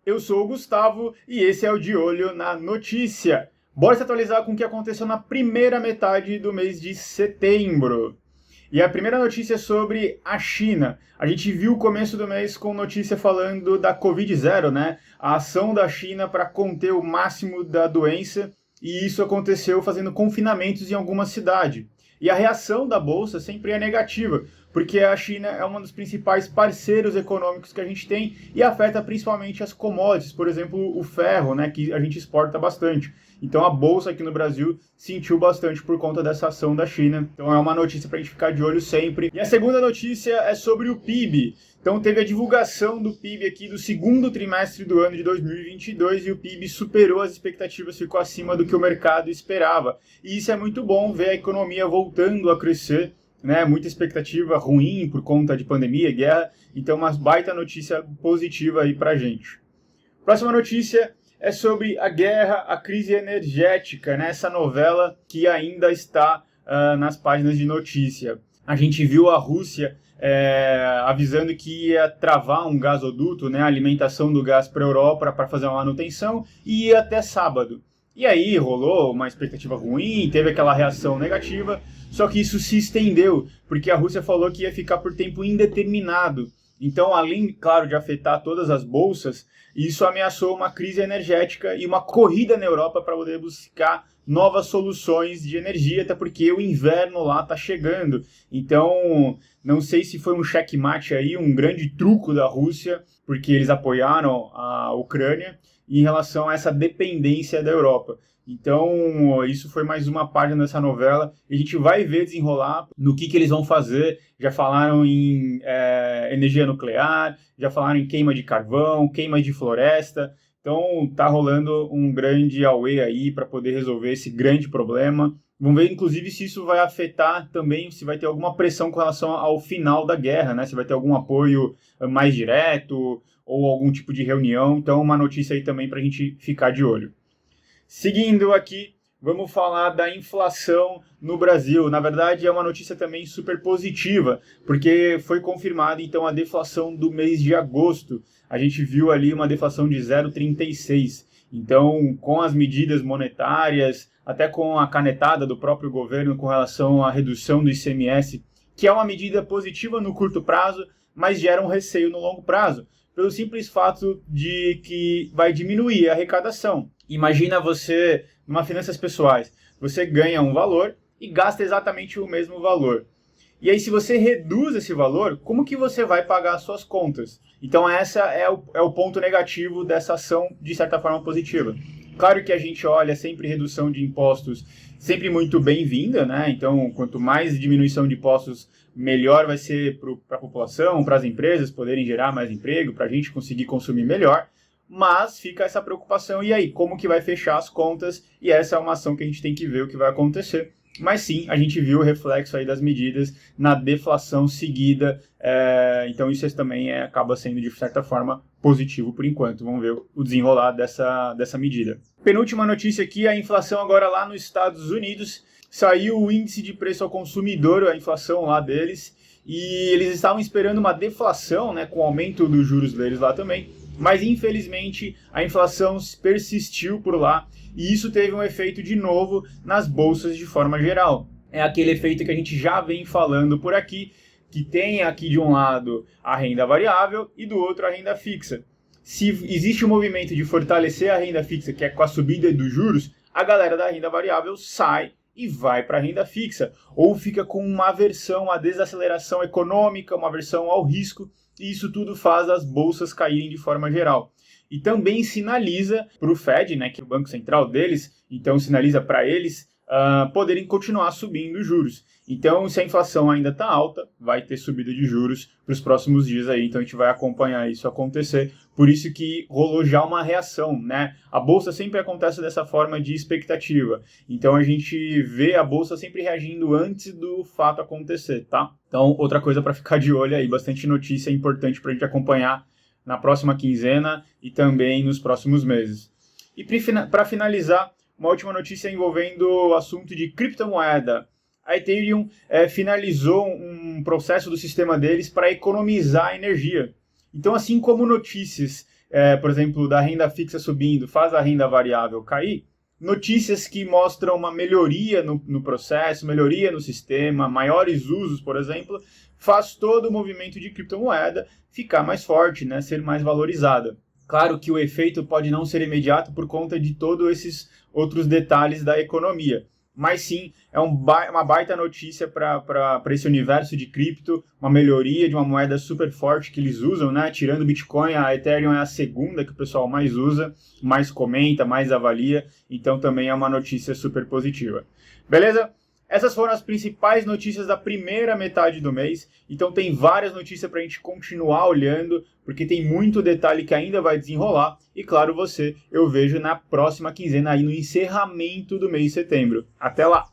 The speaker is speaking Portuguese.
Eu sou o Gustavo e esse é o De Olho na Notícia. Bora se atualizar com o que aconteceu na primeira metade do mês de setembro. E a primeira notícia é sobre a China. A gente viu o começo do mês com notícia falando da Covid-0, né? A ação da China para conter o máximo da doença, e isso aconteceu fazendo confinamentos em alguma cidade. E a reação da Bolsa sempre é negativa, porque a China é um dos principais parceiros econômicos que a gente tem e afeta principalmente as commodities, por exemplo, o ferro, né, que a gente exporta bastante. Então a Bolsa aqui no Brasil sentiu bastante por conta dessa ação da China. Então é uma notícia para a gente ficar de olho sempre. E a segunda notícia é sobre o PIB. Então teve a divulgação do PIB aqui do segundo trimestre do ano de 2022 e o PIB superou as expectativas, ficou acima do que o mercado esperava. E isso é muito bom, ver a economia voltando a crescer, né? Muita expectativa ruim por conta de pandemia, guerra. Então uma baita notícia positiva aí pra gente. Próxima notícia é sobre a guerra, a crise energética, né? Essa novela que ainda está nas páginas de notícia. A gente viu a Rússia avisando que ia travar um gasoduto, né? A alimentação do gás para a Europa para fazer uma manutenção, e ia até sábado. E aí rolou uma expectativa ruim, teve aquela reação negativa, só que isso se estendeu, porque a Rússia falou que ia ficar por tempo indeterminado. Então, além, claro, de afetar todas as bolsas, isso ameaçou uma crise energética e uma corrida na Europa para poder buscar novas soluções de energia, até porque o inverno lá está chegando. Então, não sei se foi um checkmate aí, um grande truco da Rússia, porque eles apoiaram a Ucrânia em relação a essa dependência da Europa. Então, isso foi mais uma página dessa novela. E a gente vai ver desenrolar no que eles vão fazer. Já falaram em energia nuclear, já falaram em queima de carvão, queima de floresta. Então, tá rolando um grande auê aí para poder resolver esse grande problema. Vamos ver, inclusive, se isso vai afetar também, se vai ter alguma pressão com relação ao final da guerra, né? Se vai ter algum apoio mais direto ou algum tipo de reunião. Então, uma notícia aí também para a gente ficar de olho. Seguindo aqui, vamos falar da inflação no Brasil. Na verdade, é uma notícia também super positiva, porque foi confirmada então a deflação do mês de agosto. A gente viu ali uma deflação de 0,36. Então, com as medidas monetárias, até com a canetada do próprio governo com relação à redução do ICMS, que é uma medida positiva no curto prazo, mas gera um receio no longo prazo, pelo simples fato de que vai diminuir a arrecadação. Imagina você, numa finanças pessoais, você ganha um valor e gasta exatamente o mesmo valor. E aí, se você reduz esse valor, como que você vai pagar as suas contas? Então, essa é o ponto negativo dessa ação, de certa forma, positiva. Claro que a gente olha sempre redução de impostos, sempre muito bem-vinda, né? Então, quanto mais diminuição de impostos, melhor vai ser para a população, para as empresas poderem gerar mais emprego, para a gente conseguir consumir melhor. Mas fica essa preocupação, e aí, como que vai fechar as contas? E essa é uma ação que a gente tem que ver o que vai acontecer. Mas sim, a gente viu o reflexo aí das medidas na deflação seguida, então isso também acaba sendo, de certa forma, positivo por enquanto. Vamos ver o desenrolar dessa medida. Penúltima notícia aqui, a inflação agora lá nos Estados Unidos. Saiu o índice de preço ao consumidor, a inflação lá deles, e eles estavam esperando uma deflação, né, com o aumento dos juros deles lá também. Mas, infelizmente, a inflação persistiu por lá e isso teve um efeito de novo nas bolsas de forma geral. É aquele efeito que a gente já vem falando por aqui, que tem aqui de um lado a renda variável e do outro a renda fixa. Se existe um movimento de fortalecer a renda fixa, que é com a subida dos juros, a galera da renda variável sai e vai para a renda fixa, ou fica com uma aversão à desaceleração econômica, uma aversão ao risco, e isso tudo faz as bolsas caírem de forma geral. E também sinaliza para o Fed, né, que é o banco central deles, então sinaliza para eles poderem continuar subindo os juros. Então, se a inflação ainda está alta, vai ter subida de juros para os próximos dias aí, então a gente vai acompanhar isso acontecer. Por isso que rolou já uma reação, né? A bolsa sempre acontece dessa forma de expectativa. Então a gente vê a bolsa sempre reagindo antes do fato acontecer, tá? Então, outra coisa para ficar de olho aí, bastante notícia importante para a gente acompanhar na próxima quinzena e também nos próximos meses. E para finalizar, uma última notícia envolvendo o assunto de criptomoeda. A Ethereum finalizou um processo do sistema deles para economizar energia. Então, assim como notícias por exemplo, da renda fixa subindo, faz a renda variável cair, notícias que mostram uma melhoria no processo, melhoria no sistema, maiores usos, por exemplo, faz todo o movimento de criptomoeda ficar mais forte, né, ser mais valorizada. Claro que o efeito pode não ser imediato por conta de todos esses outros detalhes da economia, mas sim, é uma baita notícia para esse universo de cripto, uma melhoria de uma moeda super forte que eles usam, né? Tirando o Bitcoin, a Ethereum é a segunda que o pessoal mais usa, mais comenta, mais avalia, então também é uma notícia super positiva. Beleza? Essas foram as principais notícias da primeira metade do mês, então tem várias notícias para a gente continuar olhando, porque tem muito detalhe que ainda vai desenrolar, e claro, eu vejo na próxima quinzena aí no encerramento do mês de setembro. Até lá!